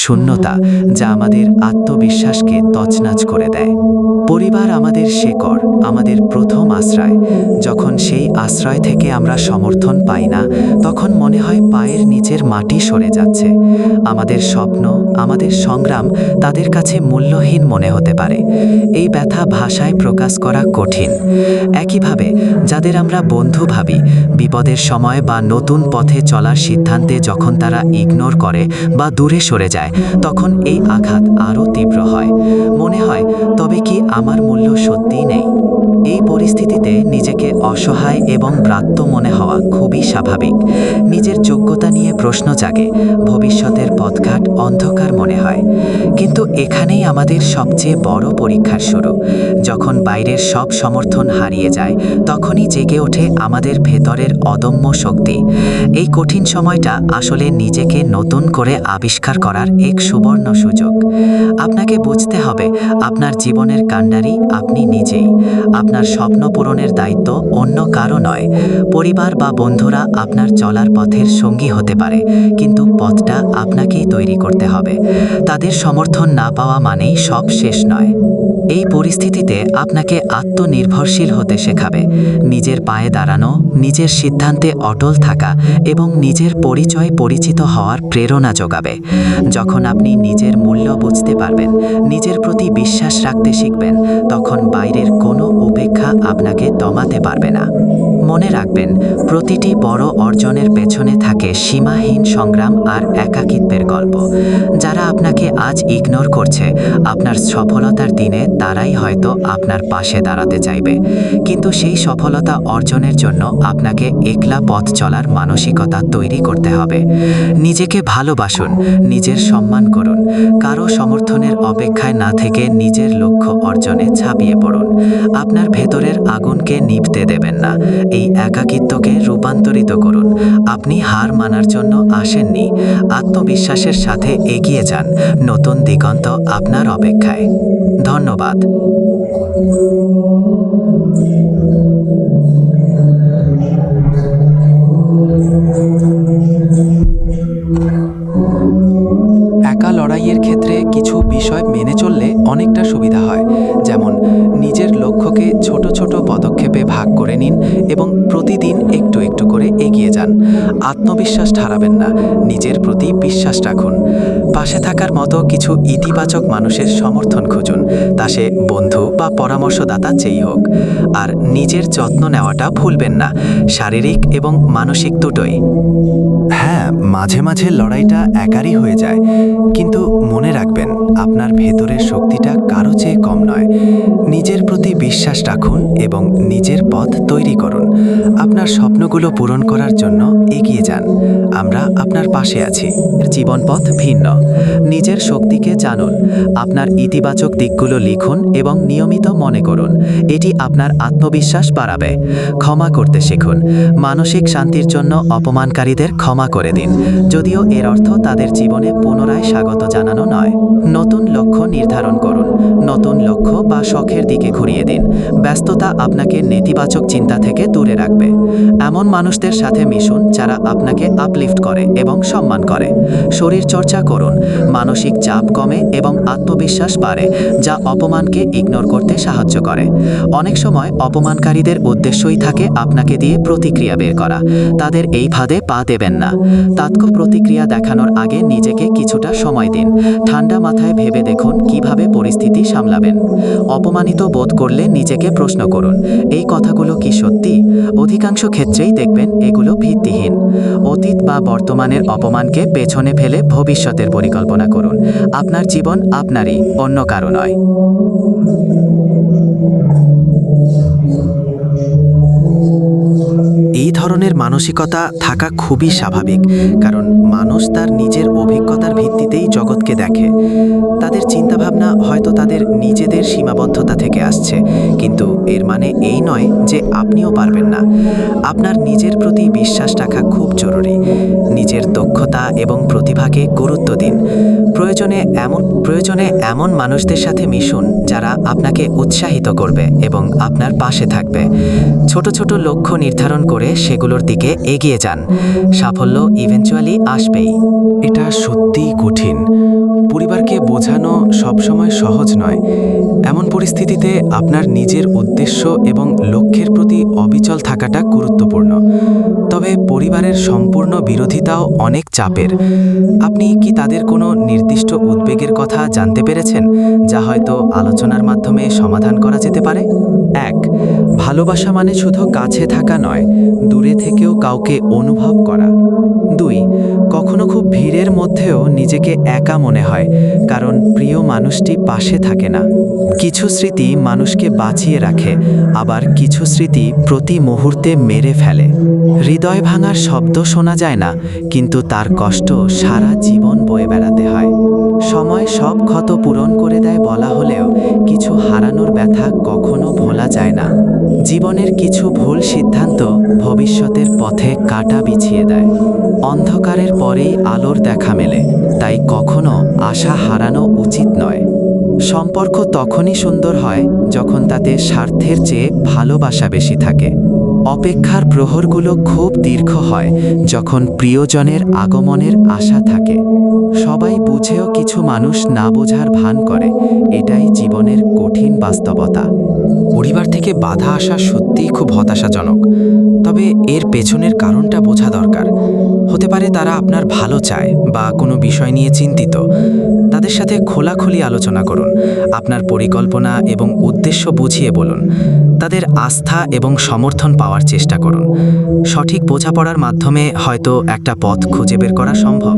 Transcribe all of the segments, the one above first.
শূন্যতা যা আমাদের আত্মবিশ্বাসকে তছনছ করে দেয়। পরিবার আমাদের শেকড়, আমাদের প্রথম আশ্রয়। যখন সেই আশ্রয় থেকে আমরা সমর্থন পাই না, তখন মনে হয় পায়ের নিচের মাটি সরে যাচ্ছে। আমাদের স্বপ্ন, আমাদের সংগ্রাম তাদের কাছে মূল্যহীন মনে হতে পারে। এই ব্যথা ভাষায় প্রকাশ করা কঠিন। একইভাবে যাদের আমরা বন্ধু ভাবি, বিপদের সময় বা নতুন পথে চলার সিদ্ধান্তে যখন তারা ইগনোর করে বা দূরে সরে যায়, তখন এই আঘাত আরও তীব্র হয়। মনে হয়, তবে কি আমার মূল্য সত্যিই নেই? এই পরিস্থিতিতে নিজেকে অসহায় এবং ব্রাত্য মনে হওয়া খুবই স্বাভাবিক। নিজের যোগ্যতা নিয়ে প্রশ্ন জাগে, ভবিষ্যতের পথঘাট অন্ধকার মনে হয়। কিন্তু এখানেই আমাদের সবচেয়ে বড় পরীক্ষার শুরু। যখন বাইরের সব সমর্থন হারিয়ে যায়, তখনই জেগে ওঠে আমাদের ভেতরের অদম্য শক্তি। এই কঠিন সময়টা আসলে নিজেকে নতুন করে আবিষ্কার করার এক সুবর্ণ সুযোগ। আপনাকে বুঝতে হবে, আপনার জীবনের কাণ্ডারি আপনি নিজেই। আপনার স্বপ্ন পূরণের দায়িত্ব অন্য কারো নয়। পরিবার বা বন্ধুরা আপনার চলার পথের সঙ্গী হতে পারে, কিন্তু পথটা আপনাকেই তৈরি করতে হবে। তাদের সমর্থন না পাওয়া মানেই সব শেষ নয়। এই পরিস্থিতিতে আপনাকে আত্মনির্ভরশীল হতে শেখাবে। নিজের পায়ে দাঁড়ানো, নিজের সিদ্ধান্তে অটল থাকা এবং নিজের পরিচয় পরিচিত হওয়ার প্রেরণা যোগাবে। যখন আপনি নিজের মূল্য বুঝতে পারবেন, নিজের প্রতি বিশ্বাস রাখতে শিখবেন, তখন বাইরের কোনো উপেক্ষা আপনাকে দমাতে পারবে না। মনে রাখবেন, প্রতিটি বড় অর্জনের পেছনে থাকে সীমাহীন সংগ্রাম আর একাকিত্বের গল্প। যারা আপনাকে আজ ইগনোর করছে, আপনার সফলতার দিনে তারাই হয়তো আপনার পাশে দাঁড়াতে চাইবে। কিন্তু সেই সফলতা অর্জনের জন্য আপনাকে একলা পথ চলার মানসিকতা তৈরি করতে হবে। নিজেকে ভালোবাসুন, নিজের সম্মান করুন। কারো সমর্থনের অপেক্ষায় না থেকে নিজের লক্ষ্য অর্জনে ঝাঁপিয়ে পড়ুন। আপনার ভেতরের আগুনকে নিভতে দেবেন না। এই একাকিত্বকে রূপান্তরিত করুন। আপনি হার মানার জন্য আসেননি। আত্মবিশ্বাসের সাথে এগিয়ে যান। নতুন দিগন্ত আপনার অপেক্ষায়। ধন্যবাদ। একা লড়াইয়ের ক্ষেত্রে কিছু বিষয় মেনে চললে অনেকটা সুবিধা হয়। যেমন, নিজের লক্ষ্যকে ছোট ছোট পদক্ষেপে ভাগ করে নিন এবং প্রতিদিন একটু একটু করে এগিয়ে যান। আত্মবিশ্বাস হারাবেন না, নিজের প্রতি বিশ্বাস রাখুন। পাশে থাকার মতো কিছু ইতিবাচক মানুষের সমর্থন খুঁজুন, তা সে বন্ধু বা পরামর্শদাতা যেই হোক। আর নিজের যত্ন নেওয়াটা ভুলবেন না, শারীরিক এবং মানসিক দুটোই। হ্যাঁ, মাঝে মাঝে লড়াইটা একারই হয়ে যায়, কিন্তু মনে রাখবেন, আপনার ভেতরের শক্তিটা কারো চেয়ে কম নয়। নিজের প্রতি বিশ্বাস রাখুন এবং নিজের পথ তৈরি করুন। আপনার স্বপ্নগুলো পূরণ করার জন্য এগিয়ে যান। আমরা আপনার পাশে আছি। জীবন পথ ভিন্ন। নিজের শক্তিকে জানুন। আপনার ইতিবাচক দিকগুলো লিখুন এবং নিয়মিত মনে করুন। এটি আপনার আত্মবিশ্বাস বাড়াবে। ক্ষমা করতে শিখুন। মানসিক শান্তির জন্য অপমানকারীদের ক্ষমা করে দিন, যদিও এর অর্থ তাদের জীবনে পুনরায় স্বাগত জানানো নয়। নতুন লক্ষ্য নির্ধারণ করুন। নতুন লক্ষ্য বা শখের দিকে ঘুরিয়ে দিন। ব্যস্ততা আপনাকে নেতিবাচক চিন্তা থেকে দূরে রাখবে। এমন মানুষদের সাথে মিশুন যারা আপনাকে আপলিফট করে এবং সম্মান করে। শরীর চর্চা করুন। মানসিক চাপ কমে এবং আত্মবিশ্বাস বাড়ে, যা অপমানকে ইগনোর করতে সাহায্য করে। অনেক সময় অপমানকারীদের উদ্দেশ্যই থাকে আপনাকে দিয়ে প্রতিক্রিয়া বের করা। তাদের এই ফাঁদে পা দেবেন না। তাৎক্ষণিক প্রতিক্রিয়া দেখানোর আগে নিজেকে কিছুটা সময় দিন। ঠান্ডা মাথায় ভেবে দেখুন কিভাবে পরিস্থিতি সামলাবেন। অপমানিত বোধ করলে নিজেকে প্রশ্ন করুন, এই কথাগুলো কি সত্যি? অধিকাংশ ক্ষেত্রেই দেখবেন এগুলো ভিত্তিহীন। অতীত বা বর্তমানের অপমানকে পেছনে ফেলে ভবিষ্যতের পরিকল্পনা করুন। আপনার জীবন আপনারই, অন্য কারো নয়। এই ধরনের মানসিকতা থাকা খুবই স্বাভাবিক, কারণ মানুষ তার নিজের অভিজ্ঞতার ভিত্তিতেই জগৎকে দেখে। তাদের চিন্তাভাবনা হয়তো তাদের নিজেদের সীমাবদ্ধতা থেকে আসছে, কিন্তু এর মানে এই নয় যে আপনিও পারবেন না। আপনার নিজের প্রতি বিশ্বাস রাখা খুব জরুরি। নিজের দক্ষতা এবং প্রতিভাকে গুরুত্ব দিন। প্রয়োজনে এমন মানুষদের সাথে মিশুন যারা আপনাকে উৎসাহিত করবে এবং আপনার পাশে থাকবে। ছোট ছোট লক্ষ্য নির্ধারণ করে সেগুলোর দিকে এগিয়ে যান। সাফল্য ইভেন্চুয়ালি আসবেই। এটা সত্যিই কঠিন। পরিবারকে বোঝানো সবসময় সহজ নয়। এমন পরিস্থিতিতে আপনার নিজের উদ্দেশ্য এবং লক্ষ্যের প্রতি অবিচল থাকাটা গুরুত্বপূর্ণ। তবে পরিবারের সম্পূর্ণ বিরোধিতাও অনেক চাপের। আপনি কি তাদের কোনো নির্দিষ্ট উদ্বেগের কথা জানতে পেরেছেন, যা হয়তো আলোচনার মাধ্যমে সমাধান করা যেতে পারে? 1. ভালোবাসা মানে শুধু কাছে থাকা নয়, দূরে থেকেও কাউকে অনুভব করা। 2. কখনো খুব ভিড়ের মধ্যেও নিজেকে একা মনে হয়, কারণ প্রিয় মানুষটি পাশে থাকে না। কিছু স্মৃতি মানুষকে বাঁচিয়ে রাখে, আবার কিছু স্মৃতি প্রতি মুহূর্তে মেরে ফেলে। হৃদয় ভাঙার শব্দ শোনা যায় না, কিন্তু তার কষ্ট সারা জীবন বয়ে বেড়াতে হয়। সময় সব ক্ষত পূরণ করে দেয় বলা হলেও কিছু হারানোর ব্যথা কখনো ভোলা যায় না। জীবনের কিছু ভুল সিদ্ধান্ত ভবিষ্যতের পথে কাঁটা বিছিয়ে দেয়। অন্ধকারের পরেই আলোর দেখা মেলে, তাই কখনো আশা হারানো উচিত নয়। সম্পর্ক তখনই সুন্দর হয় যখন তাতে স্বার্থের চেয়ে ভালোবাসা বেশি থাকে। অপেক্ষার প্রহরগুলো খুব দীর্ঘ হয় যখন প্রিয়জনের আগমনের আশা থাকে। সবাই বুঝেও কিছু মানুষ না বোঝার ভান করে, এটাই জীবনের কঠিন বাস্তবতা। পরিবার থেকে বাধা আসা সত্যিই খুব হতাশাজনক। তবে এর পেছনের কারণটা বোঝা দরকার। হতে পারে তারা আপনার ভালো চায় বা কোনো বিষয় নিয়ে চিন্তিত। তাদের সাথে খোলাখুলি আলোচনা করুন। আপনার পরিকল্পনা এবং উদ্দেশ্য বুঝিয়ে বলুন। তাদের আস্থা এবং সমর্থন পাওয়ার চেষ্টা করুন। সঠিক বোঝাপড়ার মাধ্যমে হয়তো একটা পথ খুঁজে বের করা সম্ভব।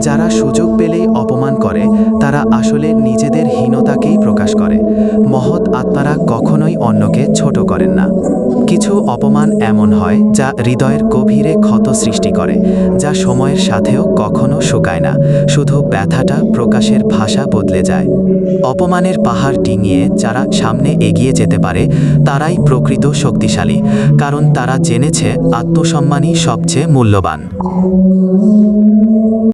যারা সুযোগ পেলেই অপমান করে, তারা আসলে নিজেদের হীনতাকেই প্রকাশ করে। মহৎ আত্মারা কখনোই অন্যকে ছোট করেন না। কিছু অপমান এমন হয় যা হৃদয়ের গভীরে ক্ষত সৃষ্টি করে, যা সময়ের সাথেও কখনো শুকায় না। শুধু ব্যথাটা প্রকাশের ভাষা বদলে যায়। অপমানের পাহাড় ডিঙিয়ে যারা সামনে এগিয়ে যেতে পারে, তারাই প্রকৃত শক্তিশালী, কারণ তারা জেনেছে আত্মসম্মানই সবচেয়ে মূল্যবান।